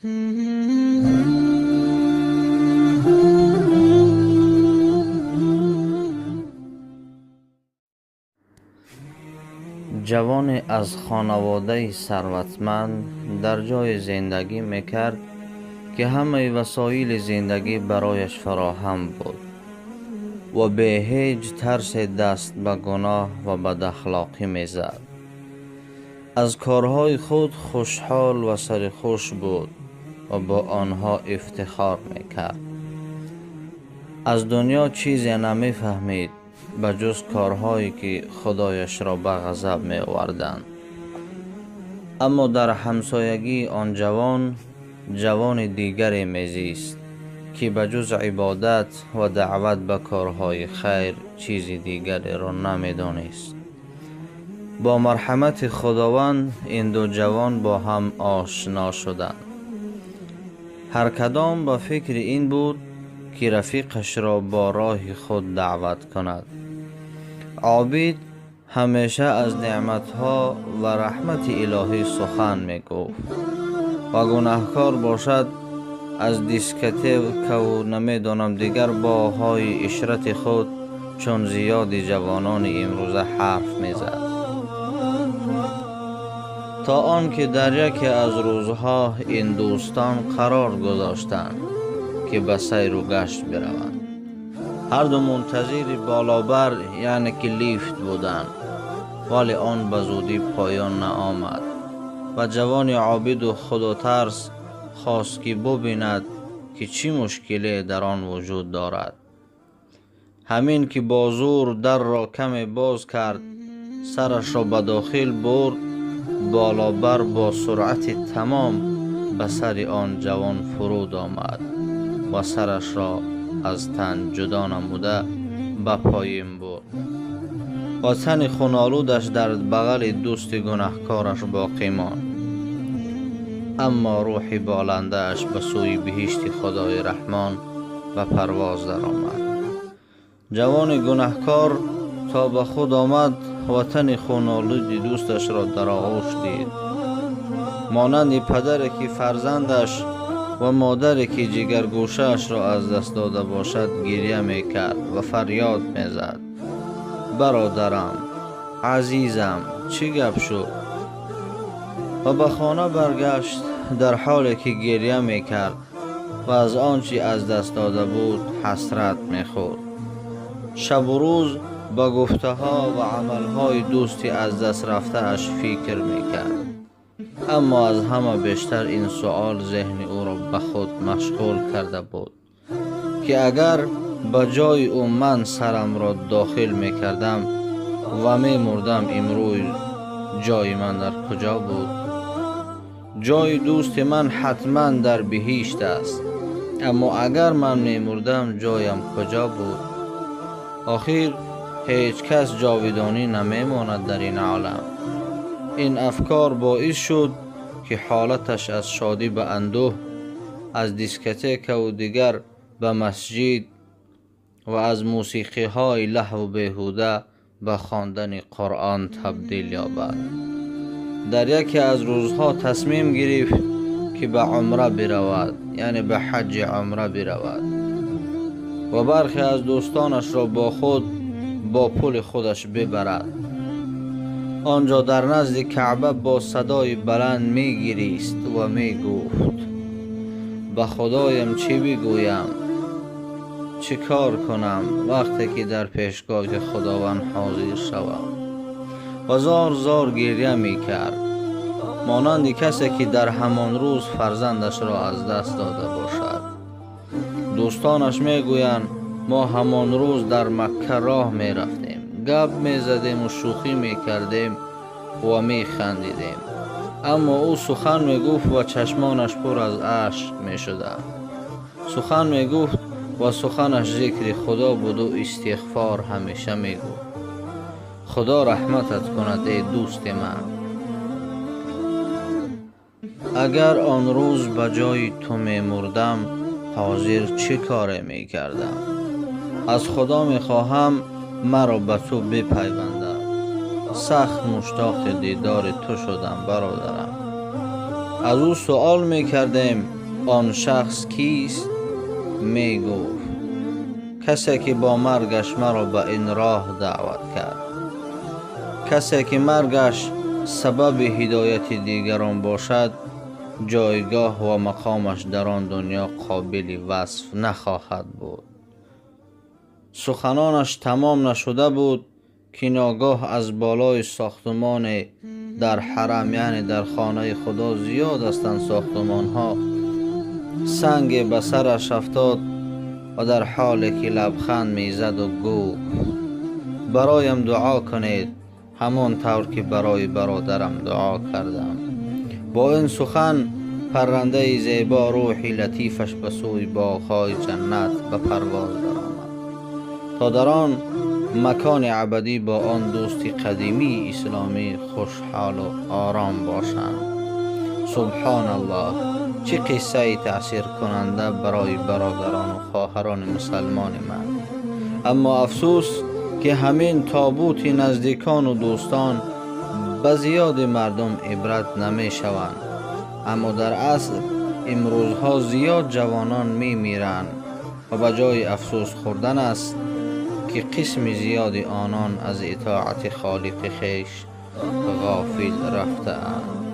جوان از خانواده ثروتمند در جای زندگی میکرد که همه وسایل زندگی برایش فراهم بود و به هیچ ترس دست به گناه و بد اخلاقی میزد. از کارهای خود خوشحال و سرخوش بود و با آنها افتخار میکرد. از دنیا چیزی نمیفهمید به جز کارهایی که خدایش را به غضب می آوردند. اما در همسایگی آن جوان دیگری میزیست که به جز عبادت و دعوت به کارهای خیر چیز دیگری را نمیدانست. با مرحمت خداوند این دو جوان با هم آشنا شدند. هر کدام به فکر این بود که رفیقش را با راه خود دعوت کند. عابد همیشه از نعمتها و رحمت الهی سخن می گفت و گناهکار باشد از دیسکوتک و نمیدانم دیگر باهای اشرت خود چون زیاد جوانان امروزه حرف می زد. تا آنکه در یکی از روزها این دوستان قرار گذاشتند که به سیر و گشت بروند. هر دو منتظر بالابر یعنی که لیفت بودند، ولی آن به زودی پایان نآمد و جوان عابد و خداترس خواست که ببیند که چی مشکلی در آن وجود دارد. همین که با زور در را کمی باز کرد، سرش را به داخل برد، بالابر با سرعت تمام به سر آن جوان فرود آمد و سرش را از تن جدا نموده به پایین برد و تن خونالودش در بغل دوست گناهکارش باقی ماند. اما روح بالنده اش به سوی بهشت خدای رحمان و پرواز در آمد. جوان گناهکار تا به خود آمد و تن خونالود دوستش را در آغوش دید. مانند پدری که فرزندش و مادری که جگرگوشه اش را از دست داده باشد گریه می کرد و فریاد می زد: برادرم، عزیزم، چی گپ شد؟ و به خانه برگشت در حالی که گریه می کرد و از آنچه از دست داده بود حسرت می خورد. شب و روز با گفته ها و عمل های دوستی از دست رفته اش فکر می کرد. اما از همه بیشتر این سوال ذهن او را به خود مشغول کرده بود که اگر به جای او من سرم را داخل می کردم و می مردم، امروز جای من در کجا بود؟ جای دوست من حتما در بهشت است، اما اگر من می مردم جایم کجا بود؟ آخر هیچ کس جاودانی نمی ماند در این عالم. این افکار باعث شد که حالتش از شادی به اندوه، از دیسکوتک و دیگر به مسجد و از موسیقی های لهو و بیهوده به خواندن قرآن تبدیل یابد. در یکی از روزها تصمیم گرفت که به عمره برود، یعنی به حج عمره برود و برخی از دوستانش را با خود با پول خودش ببرد. آنجا در نزد کعبه با صدای بلند می گریست و می گفت: به خدایم چی بگویم؟ چه کار کنم وقتی که در پیشگاه خداوند حاضر شوم؟ و زار گریه می کرد، مانند کسی که در همان روز فرزندش را از دست داده باشد. دوستانش می گویند ما همان روز در مکه راه می رفتیم، گپ می زدیم و شوخی می کردیم و می خندیدیم، اما او سخن می گفت و چشمانش پر از اشک می شده. سخن می گفت و سخنش ذکر خدا بود و استغفار همیشه می گفت. خدا رحمتت کند ای دوست من. اگر آن روز به جای تو می مردم حاضر چه کاری می کردم؟ از خدا می خواهم مرا به تو بپیونده. سخت مشتاق دیدار تو شدم برادرم. از او سوال می کردیم آن شخص کیست؟ می گفت کسی که با مرگش مرا به این راه دعوت کرد. کسی که مرگش سبب هدایت دیگران باشد، جایگاه و مقامش در آن دنیا قابل وصف نخواهد بود. سخنانش تمام نشده بود که ناگاه از بالای ساختمان در حرم، یعنی در خانه خدا زیاد هستند ساختمان ها، سنگ به سرش افتاد و در حالی که لبخند میزد و گفت برایم دعا کنید همان طور که برای برادرم دعا کردم. با این سخن پرنده زیبا روحی لطیفش به سوی باغ‌های جنت به پرواز درآمد تا در آن مکان ابدی با آن دوستی قدیمی اسلامی خوشحال و آرام باشند. سبحان الله، چه قصه تأثیر کننده برای برادران و خواهران مسلمان من. اما افسوس که همین تابوت نزدیکان و دوستان به زیاد مردم عبرت نمی شوند. اما در اصل امروزها زیاد جوانان می میرند و به جای افسوس خوردن است که قسم زیاد آنان از اطاعت خالق خویش غافل رفته اند.